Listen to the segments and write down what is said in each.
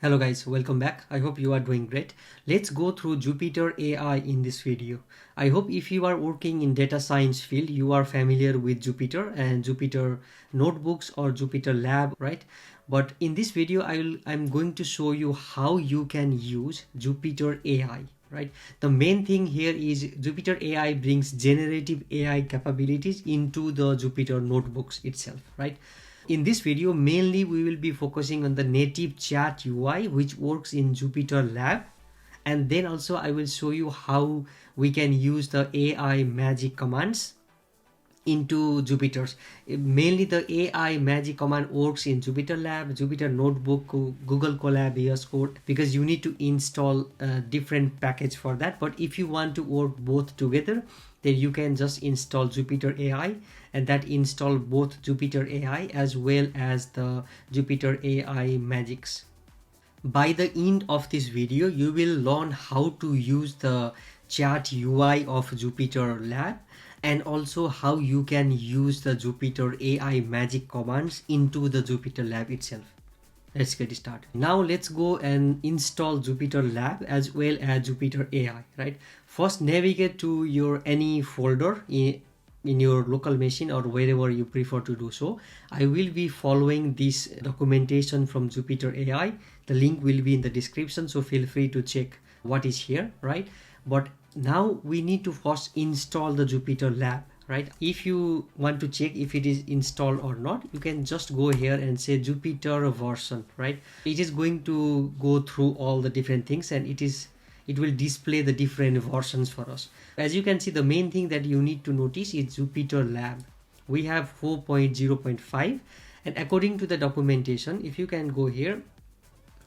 Hello guys, welcome back. I hope you are doing great. Let's go through Jupyter AI in this video. I hope if you are working in data science field, you are familiar with Jupyter and Jupyter Notebooks or JupyterLab, right? But in this video, I'm going to show you how you can use Jupyter AI, right? The main thing here is Jupyter AI brings generative AI capabilities into the Jupyter Notebooks itself, right? In this video, mainly we will be focusing on the native chat UI, which works in JupyterLab. And then also I will show you how we can use the AI magic commands into Jupyter's. Mainly the AI magic command works in JupyterLab, Jupyter Notebook, Google Colab, VSCode, because you need to install a different package for that. But if you want to work both together, then you can just install Jupyter AI, and that install both Jupyter AI as well as the Jupyter AI magics. By the end of this video, you will learn how to use the chat UI of JupyterLab and also how you can use the Jupyter AI magic commands into the JupyterLab itself. Let's get started. Now let's go and install JupyterLab as well as Jupyter AI, right? First, navigate to your any folder in your local machine or wherever you prefer to do so. I will be following this documentation from Jupyter AI. The link will be in the description, so feel free to check what is here, right? But now we need to first install the JupyterLab, right? If you want to check if it is installed or not, you can just go here and say Jupyter version, right? It is going to go through all the different things, and it will display the different versions for us. As you can see, the main thing that you need to notice is JupyterLab. We have 4.0.5, and according to the documentation, if you can go here,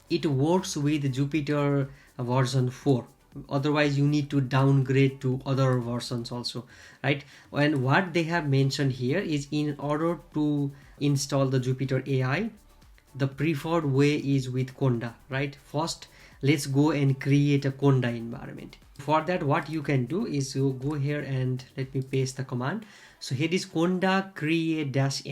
it works with Jupyter version 4. Otherwise you need to downgrade to other versions also, right? And what they have mentioned here is, in order to install the Jupyter AI, the preferred way is with Conda, right? First, let's go and create a Conda environment. For that, what you can do is you go here and let me paste the command. So here is conda create-n.venv.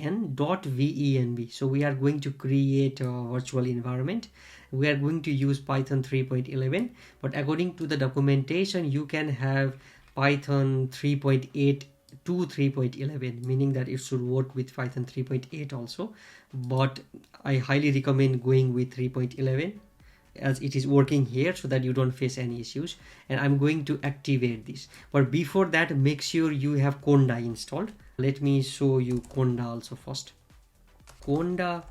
So we are going to create a virtual environment. We are going to use Python 3.11, but according to the documentation, you can have Python 3.8 to 3.11, meaning that it should work with Python 3.8 also. But I highly recommend going with 3.11 as it is working here, so that you don't face any issues. And I'm going to activate this, but before that, make sure you have Conda installed. Let me show you Conda also first. Conda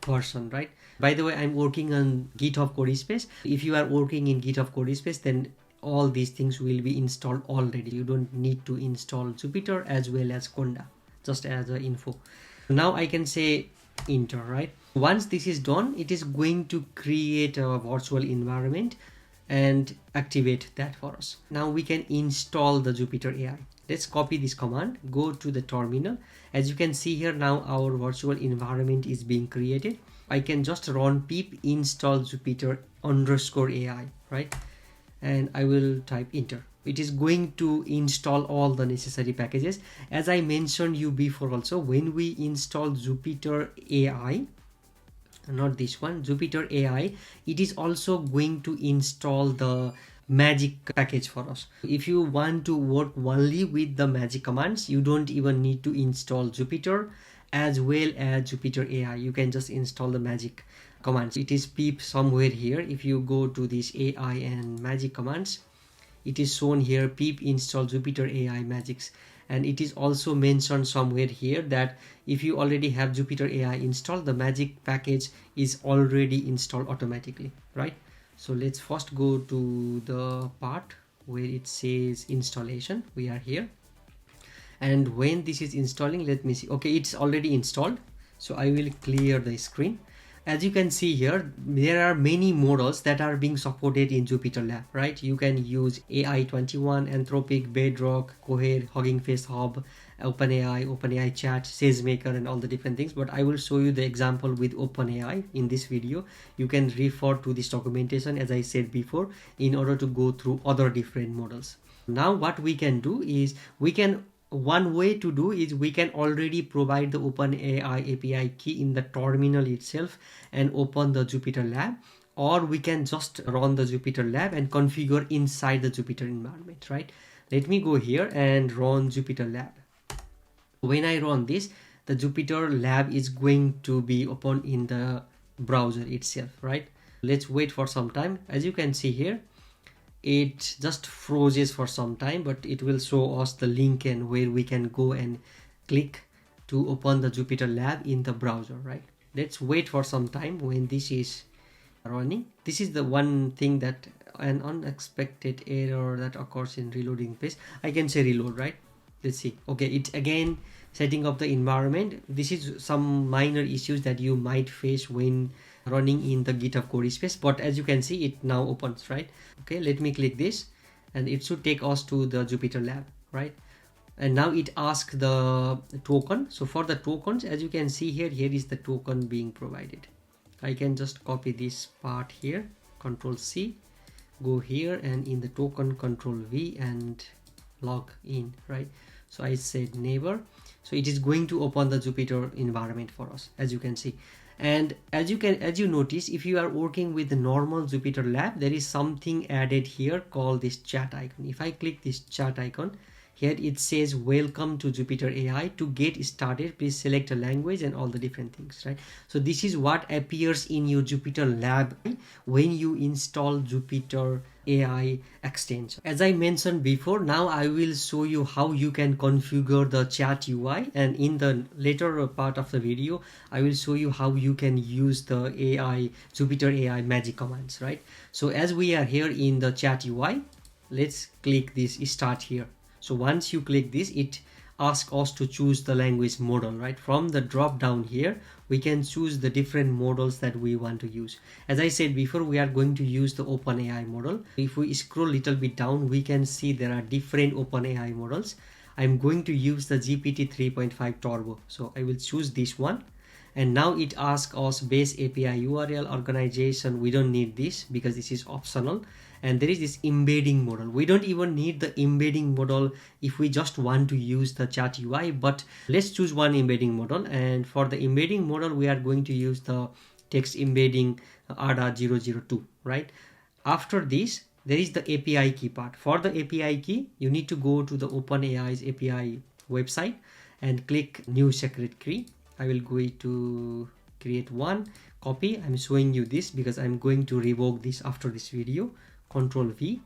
version, right? By the way, I'm working on GitHub Codespace. If you are working in GitHub Codespace, then all these things will be installed already. You don't need to install Jupyter as well as Conda, just as an info. Now I can say enter, right? Once this is done, it is going to create a virtual environment and activate that for us. Now we can install the Jupyter AI. Let's copy this command, go to the terminal. As you can see here, now our virtual environment is being created. I can just run pip install Jupyter_AI, right? And I will type enter. It is going to install all the necessary packages. As I mentioned you before also, when we install Jupyter AI, not this one, Jupyter AI, it is also going to install the magic package for us. If you want to work only with the magic commands, you don't even need to install Jupyter as well as Jupyter AI. You can just install the magic commands. It is pip somewhere here. If you go to this AI and magic commands, it is shown here, pip install Jupyter AI magics. And it is also mentioned somewhere here that if you already have Jupyter AI installed, the magic package is already installed automatically, right? So let's first go to the part where it says installation. We are here. And when this is installing, let me see. Okay, it's already installed. So I will clear the screen. As you can see here, there are many models that are being supported in JupyterLab, right? You can use AI21, Anthropic, Bedrock, Cohere, Hugging Face Hub, OpenAI Chat, SageMaker, and all the different things. But I will show you the example with OpenAI in this video. You can refer to this documentation, as I said before, in order to go through other different models. Now what we can do is we can one way to do is we can already provide the OpenAI API key in the terminal itself and open the JupyterLab, or we can just run the JupyterLab and configure inside the Jupyter environment, right? Let me go here and run JupyterLab. When I run this, the JupyterLab is going to be open in the browser itself, right? Let's wait for some time. As you can see here, it just freezes for some time, but it will show us the link and where we can go and click to open the JupyterLab in the browser, right? Let's wait for some time when this is running. This is the one thing that an unexpected error that occurs in reloading page. I can say reload, right? Let's see. Okay, it's again setting up the environment. This is some minor issues that you might face when running in the GitHub code space, but as you can see, it now opens, right? Okay, let me click this and it should take us to the JupyterLab, right? And now it asks the token. So for the tokens, as you can see here, here is the token being provided. I can just copy this part here, Control C, go here, and in the token, Control V and log in, right? So I said neighbor. So it is going to open the Jupyter environment for us, as you can see. And as you notice, if you are working with the normal JupyterLab, there is something added here called this chat icon. If I click this chat icon, here it says welcome to Jupyter AI. To get started, please select a language and all the different things, right? So this is what appears in your JupyterLab when you install Jupyter AI extension. As I mentioned before, now I will show you how you can configure the chat UI, and in the later part of the video I will show you how you can use the Jupyter AI magic commands, right? So as we are here in the chat UI, let's click this start here. So once you click this, it asks us to choose the language model, right? From the drop down here, we can choose the different models that we want to use. As I said before, we are going to use the OpenAI model. If we scroll a little bit down, we can see there are different OpenAI models. I'm going to use the GPT 3.5 Turbo. So I will choose this one. And now it asks us base API URL organization. We don't need this because this is optional. And there is this embedding model. We don't even need the embedding model if we just want to use the chat UI, but let's choose one embedding model. And for the embedding model, we are going to use the text embedding ADA002, right? After this, there is the API key part. For the API key, you need to go to the OpenAI's API website and click new secret key. I will go to create one, copy. I'm showing you this because I'm going to revoke this after this video. Control V,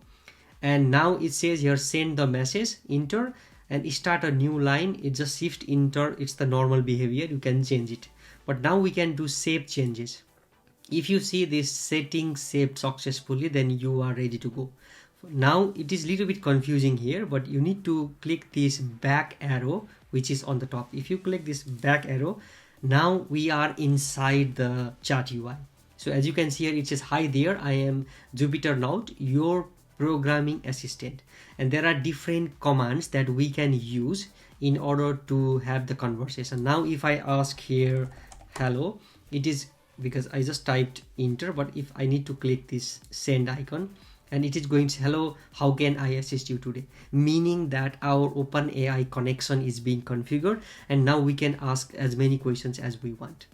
and now it says here send the message, enter, and start a new line. It's just shift enter. It's the normal behavior, you can change it, but now we can do save changes. If you see this setting saved successfully, then you are ready to go. Now it is a little bit confusing here, but you need to click this back arrow which is on the top. If you click this back arrow, now we are inside the chat UI. So as you can see here, it says, hi there, I am Jupyter Note, your programming assistant. And there are different commands that we can use in order to have the conversation. Now, if I ask here, hello, it is because I just typed enter, but if I need to click this send icon, and it is going to, hello, how can I assist you today? Meaning that our OpenAI connection is being configured, and now we can ask as many questions as we want.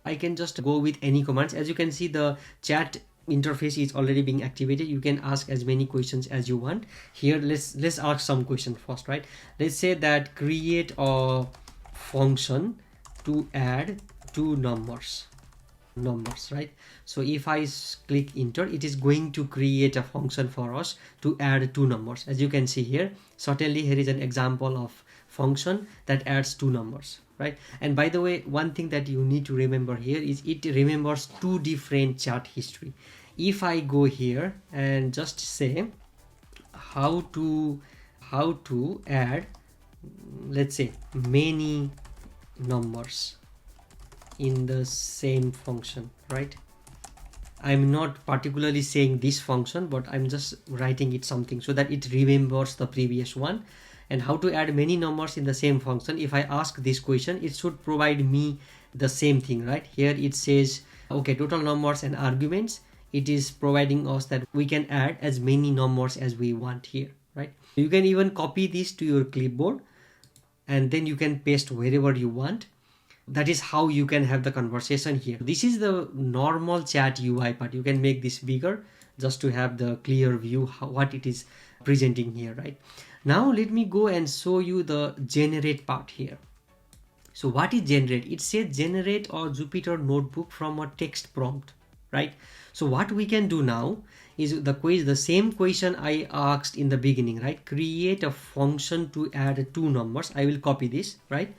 I can just go with any commands. As you can see, the chat interface is already being activated. You can ask as many questions as you want. Here, let's ask some questions first, right? Let's say that create a function to add two numbers, right? So if I click enter, it is going to create a function for us to add two numbers. As you can see here, certainly here is an example of function that adds two numbers, right? And by the way, one thing that you need to remember here is it remembers two different chat history. If I go here and just say how to add, let's say, many numbers in the same function, right? I'm not particularly saying this function, but I'm just writing it something so that it remembers the previous one. And how to add many numbers in the same function, if I ask this question, it should provide me the same thing, right? Here it says, okay, total numbers and arguments. It is providing us that we can add as many numbers as we want here, right? You can even copy this to your clipboard and then you can paste wherever you want. That is how you can have the conversation here. This is the normal chat UI part. You can make this bigger just to have the clear view what it is presenting here, right? Now let me go and show you the generate part here. So what is generate? It says generate a Jupyter notebook from a text prompt, right? So what we can do now is the same question I asked in the beginning, right? Create a function to add two numbers. I will copy this, right?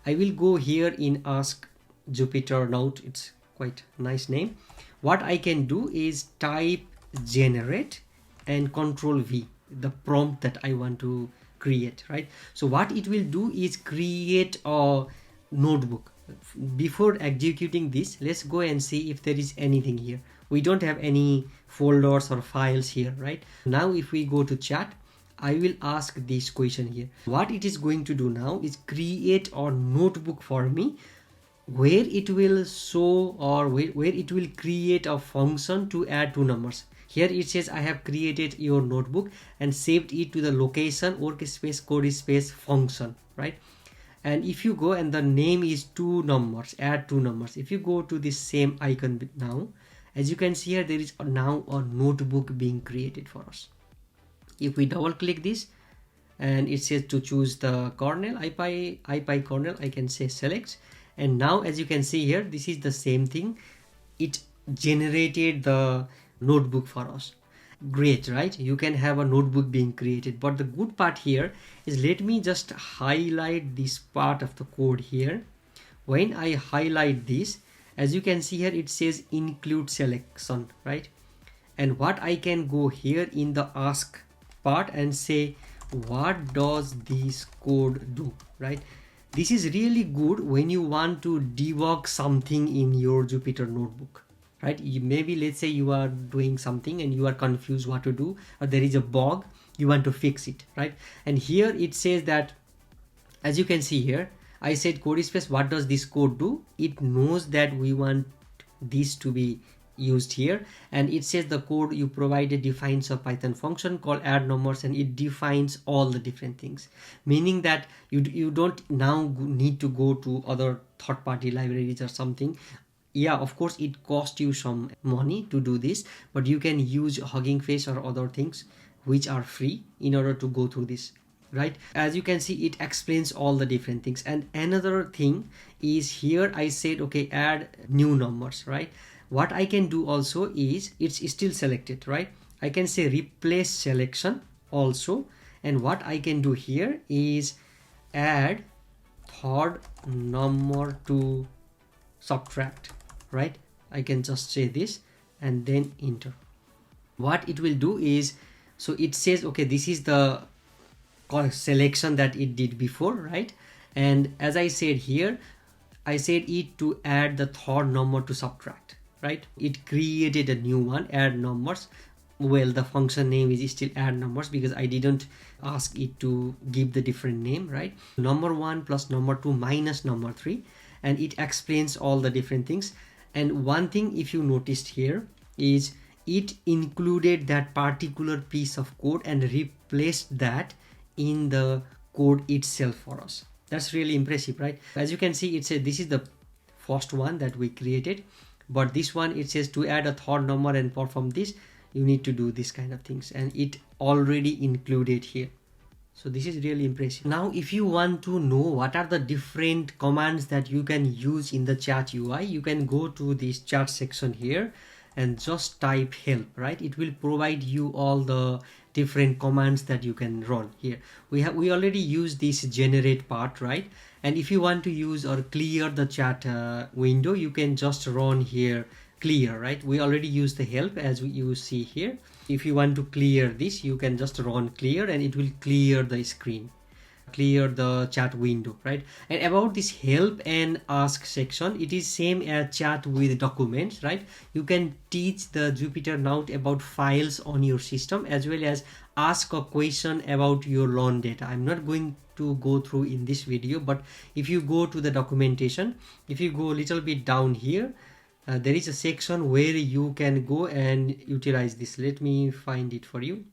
I will go here in ask Jupyter Note. It's quite nice name. What I can do is type generate and control V, the prompt that I want to create, right? So what it will do is create a notebook. Before executing this, let's go and see if there is anything here. We don't have any folders or files here, right? Now if we go to chat, I will ask this question here. What it is going to do now is create a notebook for me where it will show or where it will create a function to add two numbers. Here it says I have created your notebook and saved it to the location workspace code space function, right? And if you go and the name is two numbers, add two numbers. If you go to this same icon now, as you can see here, there is now a notebook being created for us. If we double click this and it says to choose the kernel, IPy kernel, I can say select. And now as you can see here, this is the same thing. It generated the notebook for us. Great, right? You can have a notebook being created. But the good part here is, let me just highlight this part of the code here. When I highlight this, as you can see here, it says include selection, right? And what I can go here in the ask part and say, what does this code do, right? This is really good when you want to debug something in your Jupyter notebook, right? Maybe let's say you are doing something and you are confused what to do, or there is a bug, you want to fix it, right? And here it says that, as you can see here, I said code space, what does this code do? It knows that we want this to be used here, and it says the code you provided defines a Python function called add numbers, and it defines all the different things, meaning that you don't now need to go to other third-party libraries or something. Yeah, of course it costs you some money to do this, but you can use Hugging Face or other things which are free in order to go through this, right? As you can see, it explains all the different things. And another thing is here I said, okay, add new numbers, right? What I can do also is, it's still selected, right? I can say replace selection also. And what I can do here is add third number to subtract, right? I can just say this and then enter. What it will do is, so it says, okay, this is the selection that it did before, right? And as I said here, I said it to add the third number to subtract, right? It created a new one, add numbers. Well, the function name is still add numbers because I didn't ask it to give the different name, right? Number 1 plus number 2 minus number 3, and it explains all the different things. And one thing, if you noticed here, is it included that particular piece of code and replaced that in the code itself for us. That's really impressive, right? As you can see, it says this is the first one that we created, but this one, it says to add a third number and perform this, you need to do this kind of things, and it already included here. So this is really impressive. Now if you want to know what are the different commands that you can use in the chat UI, you can go to this chat section here and just type help, right? It will provide you all the different commands that you can run here. We already used this generate part, right? And if you want to use or clear the chat window, you can just run here clear, right? We already used the help, as you see here. If you want to clear this, you can just run clear and it will clear the screen, clear the chat window, right? And about this help and ask section, it is same as chat with documents, right? You can teach the Jupyter Note about files on your system, as well as ask a question about your learned data. I'm not going to go through in this video, but if you go to the documentation, if you go a little bit down here, there is a section where you can go and utilize this. Let me find it for you.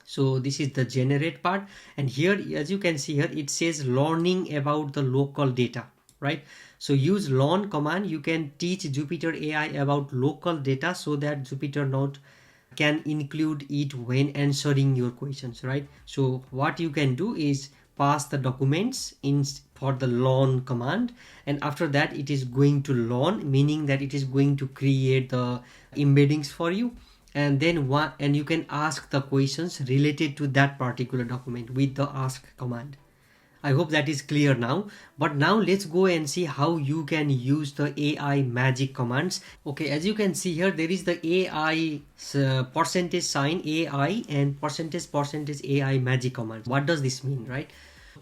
So this is the generate part, and here as you can see here it says learning about the local data, right? So use learn command, you can teach Jupyter AI about local data so that Jupyter Note can include it when answering your questions, right? So what you can do is pass the documents in for the learn command, and after that it is going to learn, meaning that it is going to create the embeddings for you, and then you can ask the questions related to that particular document with the ask command. I hope that is clear now. But now let's go and see how you can use the AI magic commands. Okay, as you can see here, there is the AI percentage sign AI and percentage AI magic commands. What does this mean, right?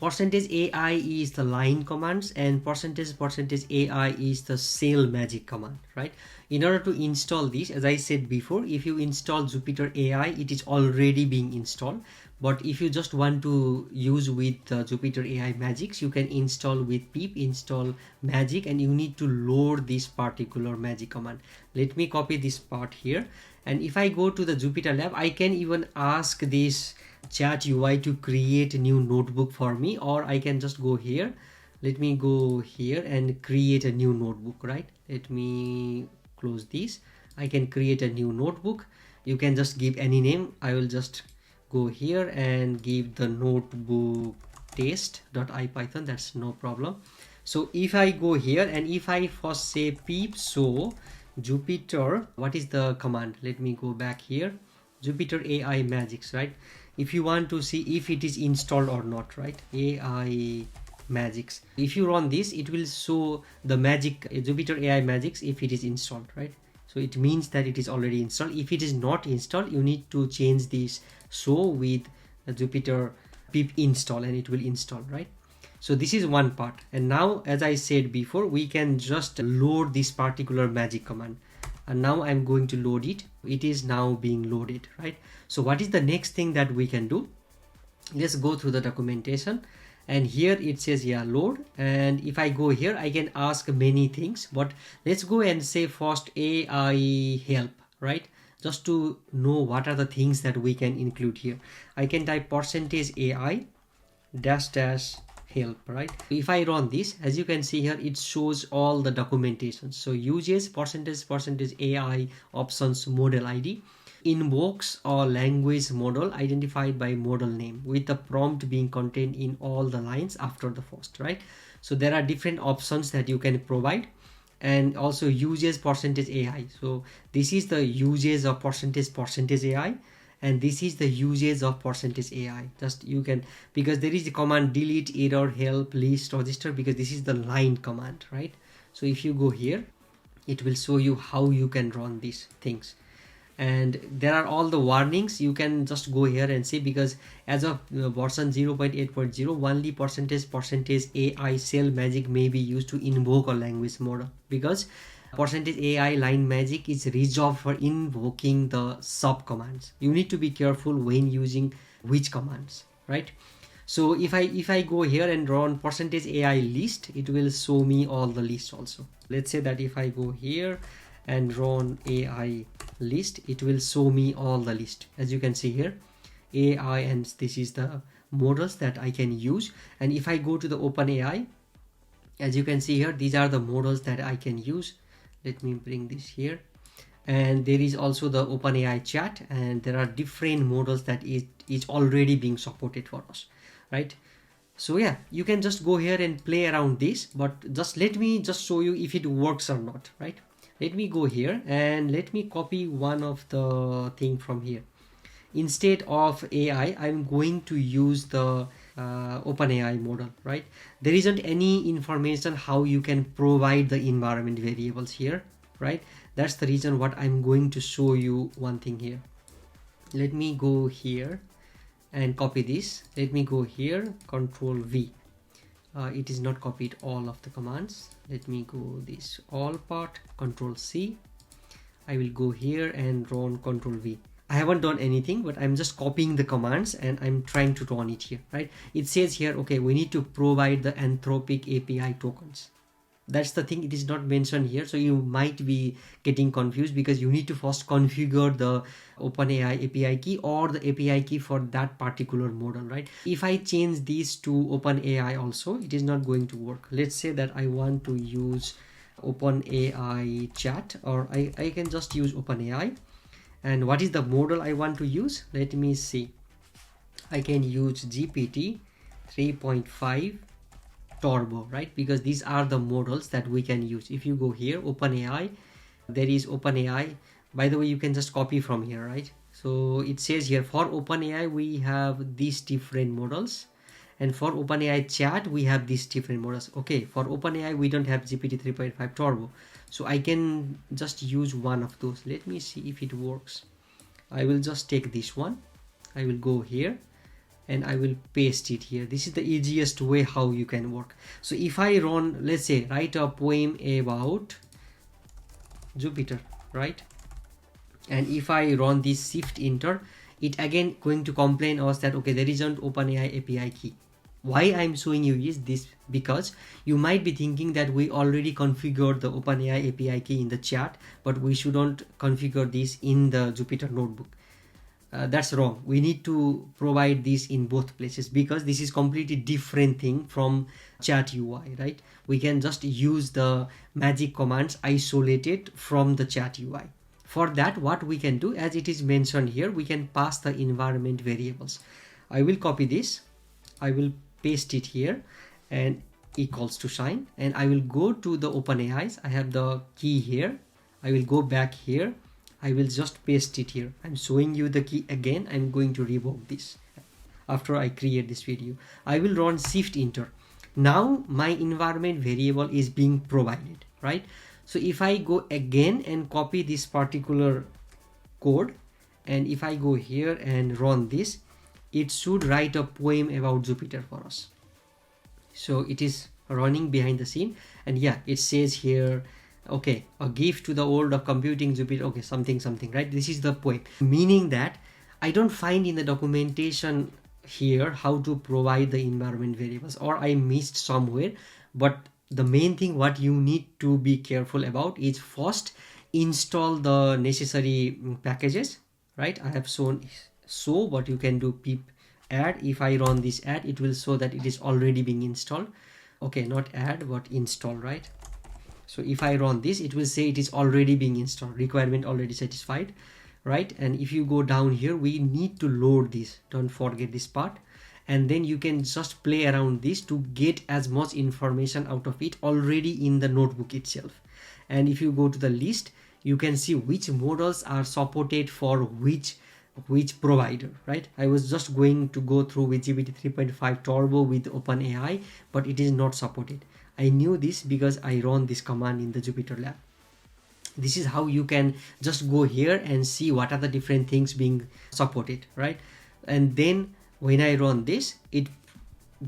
Percentage AI is the line commands, and percentage AI is the cell magic command, right? In order to install this, as I said before, if you install Jupyter AI, it is already being installed. But if you just want to use with Jupyter AI magics, you can install with pip install magic, and you need to load this particular magic command. Let me copy this part here, and if I go to the JupyterLab, I can even ask this chat UI to create a new notebook for me, or I can just go here. Let me go here and create a new notebook, right? Let me close this. I can create a new notebook. You can just give any name. I will just go here and give the notebook test.ipython. That's no problem. So if I go here and if I first say pip so Jupyter, what is the command? Let me go back here. Jupyter AI magics, right? If you want to see if it is installed or not, right? AI magics. If you run this, it will show the magic Jupyter AI magics if it is installed, right? So it means that it is already installed. If it is not installed, you need to change this show with Jupyter pip install, and it will install, right? So this is one part. And now, as I said before, we can just load this particular magic command. And now I'm going to load it. It is now being loaded, right? So what is the next thing that we can do? Let's go through the documentation, and here it says load, and if I go here I can ask many things, but let's go and say first AI help, right? Just to know what are the things that we can include here. I can type percentage AI dash help, right? If I run this, as you can see here, it shows all the documentation. So uses percentage AI options model ID, invokes a language model identified by model name with the prompt being contained in all the lines after the first, right? So there are different options that you can provide, and also uses percentage AI. So this is the uses of percentage AI, and this is the usage of percentage AI. Just you can, because there is the command delete, error, help, list, register, because this is the line command, right? So if you go here, it will show you how you can run these things, and there are all the warnings. You can just go here and see, because as of version 0.8.0 only percentage AI cell magic may be used to invoke a language model, because percentage AI line magic is reserved for invoking the sub commands. You need to be careful when using which commands, right? So if I go here and run percentage AI list, it will show me all the lists also. Let's say that if I go here and run AI list, it will show me all the list. As you can see here, AI, and this is the models that I can use. And if I go to the OpenAI, as you can see here, these are the models that I can use. Let me bring this here, and there is also the OpenAI chat, and there are different models that is already being supported for us, right? So yeah, you can just go here and play around this, but just let me just show you if it works or not, right? Let me go here and let me copy one of the thing from here. Instead of AI, I'm going to use the OpenAI model, right? There isn't any information how you can provide the environment variables here, right? That's the reason what I'm going to show you one thing here. Let me go here and copy this. Let me go here, Control V. It is not copied all of the commands. Let me go this all part, Control C. I will go here and run Control V. I haven't done anything, but I'm just copying the commands and I'm trying to run it here, right? It says here, okay, we need to provide the Anthropic API tokens. That's the thing, it is not mentioned here, so you might be getting confused because you need to first configure the OpenAI API key or the API key for that particular model, right? If I change these to OpenAI also, it is not going to work. Let's say that I want to use OpenAI chat, or I can just use OpenAI. And what is the model I want to use? Let me see. I can use GPT 3.5 Turbo, right? Because these are the models that we can use. If you go here, OpenAI, there is OpenAI. By the way, you can just copy from here, right? So it says here for OpenAI we have these different models, and for OpenAI chat we have these different models. Okay, for OpenAI we don't have GPT 3.5 Turbo, so I can just use one of those. Let me see if it works. I will just take this one. I will go here and I will paste it here. This is the easiest way how you can work. So if I run, let's say, write a poem about Jupyter, right? And if I run this shift enter, it again going to complain us that okay, there isn't OpenAI API key. Why I'm showing you is this, because you might be thinking that we already configured the OpenAI API key in the chat, but we shouldn't configure this in the Jupyter Notebook. That's wrong. We need to provide this in both places because this is completely different thing from chat UI, right? We can just use the magic commands isolated from the chat UI. For that, what we can do, as it is mentioned here, we can pass the environment variables. I will copy this, I will paste it here and equals to sign, and I will go to the OpenAIs. I have the key here. I will go back here. I will just paste it here. I'm showing you the key again. I'm going to revoke this after I create this video. I will run shift enter. Now my environment variable is being provided, right? So if I go again and copy this particular code, and if I go here and run this, it should write a poem about Jupyter for us. So it is running behind the scene, and yeah, it says here, okay, a gift to the world of computing Jupyter, okay, something, right? This is the poem, meaning that I don't find in the documentation here how to provide the environment variables, or I missed somewhere. But the main thing what you need to be careful about is first install the necessary packages, right? I have shown so what you can do, pip add. If I run this add, it will show that it is already being installed. Okay, not add but install, right? So if I run this, it will say it is already being installed, requirement already satisfied, right? And if you go down here, we need to load this, don't forget this part, and then you can just play around this to get as much information out of it already in the notebook itself. And if you go to the list, you can see which models are supported for which provider, right? I was just going to go through with GPT 3.5 Turbo with OpenAI, but it is not supported. I knew this because I run this command in the JupyterLab. This is how you can just go here and see what are the different things being supported, right? And then when I run this, it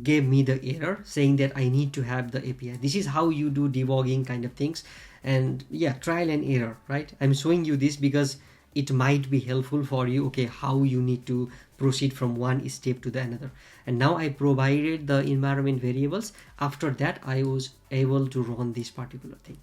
gave me the error saying that I need to have the API. This is how you do debugging kind of things. And yeah, trial and error, right? I'm showing you this because it might be helpful for you, okay, how you need to proceed from one step to the another. And now I provided the environment variables. After that, I was able to run this particular thing.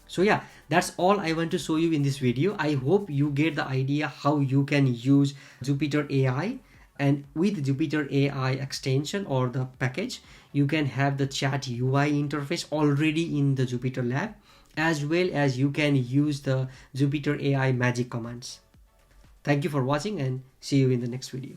So yeah, that's all I want to show you in this video. I hope you get the idea how you can use Jupyter AI, and with Jupyter AI extension or the package, you can have the chat UI interface already in the JupyterLab, as well as you can use the Jupyter AI magic commands. Thank you for watching and see you in the next video.